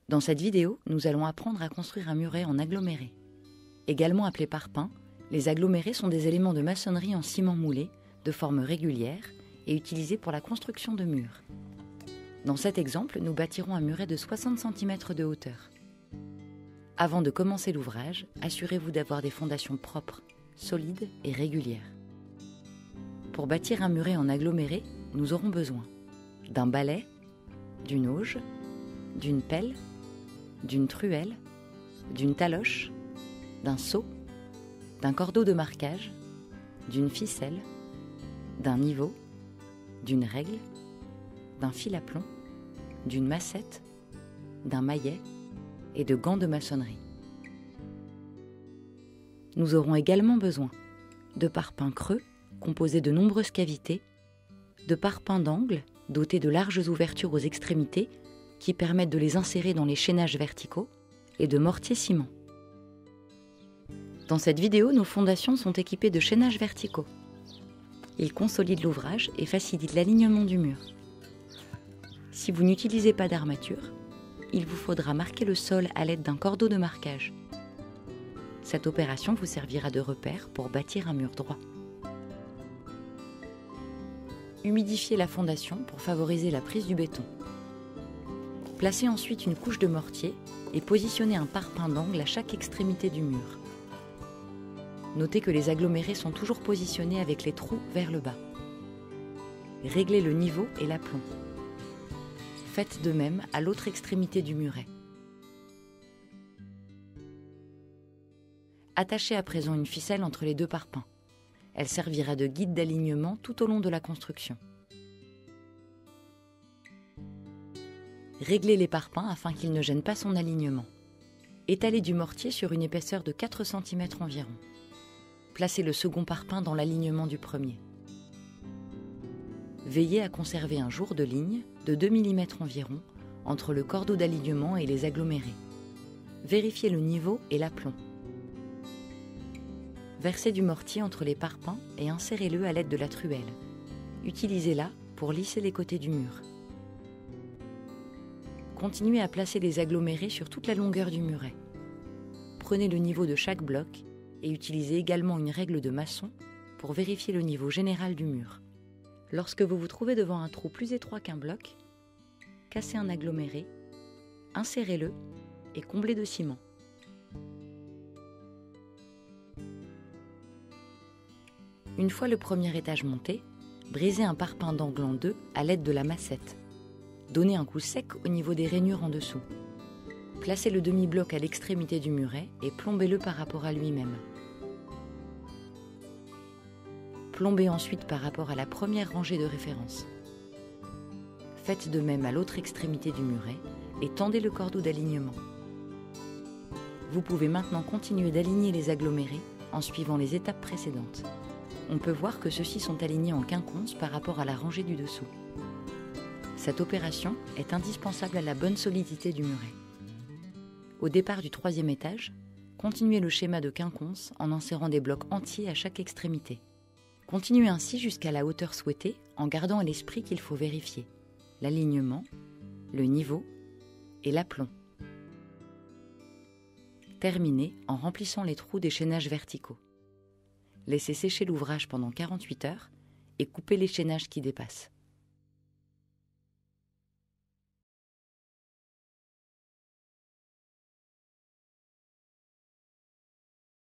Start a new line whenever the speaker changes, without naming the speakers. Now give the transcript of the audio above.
Dans cette vidéo, nous allons apprendre à construire un muret en aggloméré. Également appelés parpaings, les agglomérés sont des éléments de maçonnerie en ciment moulé, de forme régulière et utilisés pour la construction de murs. Dans cet exemple, nous bâtirons un muret de 60 cm de hauteur. Avant de commencer l'ouvrage, assurez-vous d'avoir des fondations propres, solides et régulières. Pour bâtir un muret en aggloméré, nous aurons besoin d'un balai, d'une auge, d'une pelle, d'une truelle, d'une taloche, d'un seau, d'un cordeau de marquage, d'une ficelle, d'un niveau, d'une règle, d'un fil à plomb, d'une massette, d'un maillet et de gants de maçonnerie. Nous aurons également besoin de parpaings creux composés de nombreuses cavités, de parpaings d'angle dotés de larges ouvertures aux extrémités qui permettent de les insérer dans les chaînages verticaux et de mortier ciment. Dans cette vidéo, nos fondations sont équipées de chaînages verticaux. Ils consolident l'ouvrage et facilitent l'alignement du mur. Si vous n'utilisez pas d'armature, il vous faudra marquer le sol à l'aide d'un cordeau de marquage. Cette opération vous servira de repère pour bâtir un mur droit. Humidifiez la fondation pour favoriser la prise du béton. Placez ensuite une couche de mortier et positionnez un parpaing d'angle à chaque extrémité du mur. Notez que les agglomérés sont toujours positionnés avec les trous vers le bas. Réglez le niveau et l'aplomb. Faites de même à l'autre extrémité du muret. Attachez à présent une ficelle entre les deux parpaings. Elle servira de guide d'alignement tout au long de la construction. Réglez les parpaings afin qu'ils ne gênent pas son alignement. Étalez du mortier sur une épaisseur de 4 cm environ. Placez le second parpaing dans l'alignement du premier. Veillez à conserver un jour de ligne de 2 mm environ entre le cordeau d'alignement et les agglomérés. Vérifiez le niveau et l'aplomb. Versez du mortier entre les parpaings et insérez-le à l'aide de la truelle. Utilisez-la pour lisser les côtés du mur. Continuez à placer les agglomérés sur toute la longueur du muret. Prenez le niveau de chaque bloc et utilisez également une règle de maçon pour vérifier le niveau général du mur. Lorsque vous vous trouvez devant un trou plus étroit qu'un bloc, cassez un aggloméré, insérez-le et comblez de ciment. Une fois le premier étage monté, brisez un parpaing d'angle en deux à l'aide de la massette. Donnez un coup sec au niveau des rainures en dessous. Placez le demi-bloc à l'extrémité du muret et plombez-le par rapport à lui-même. Plombez ensuite par rapport à la première rangée de référence. Faites de même à l'autre extrémité du muret et tendez le cordeau d'alignement. Vous pouvez maintenant continuer d'aligner les agglomérés en suivant les étapes précédentes. On peut voir que ceux-ci sont alignés en quinconce par rapport à la rangée du dessous. Cette opération est indispensable à la bonne solidité du muret. Au départ du troisième étage, continuez le schéma de quinconce en insérant des blocs entiers à chaque extrémité. Continuez ainsi jusqu'à la hauteur souhaitée en gardant à l'esprit qu'il faut vérifier l'alignement, le niveau et l'aplomb. Terminez en remplissant les trous des chaînages verticaux. Laissez sécher l'ouvrage pendant 48 heures et coupez les chaînages qui dépassent.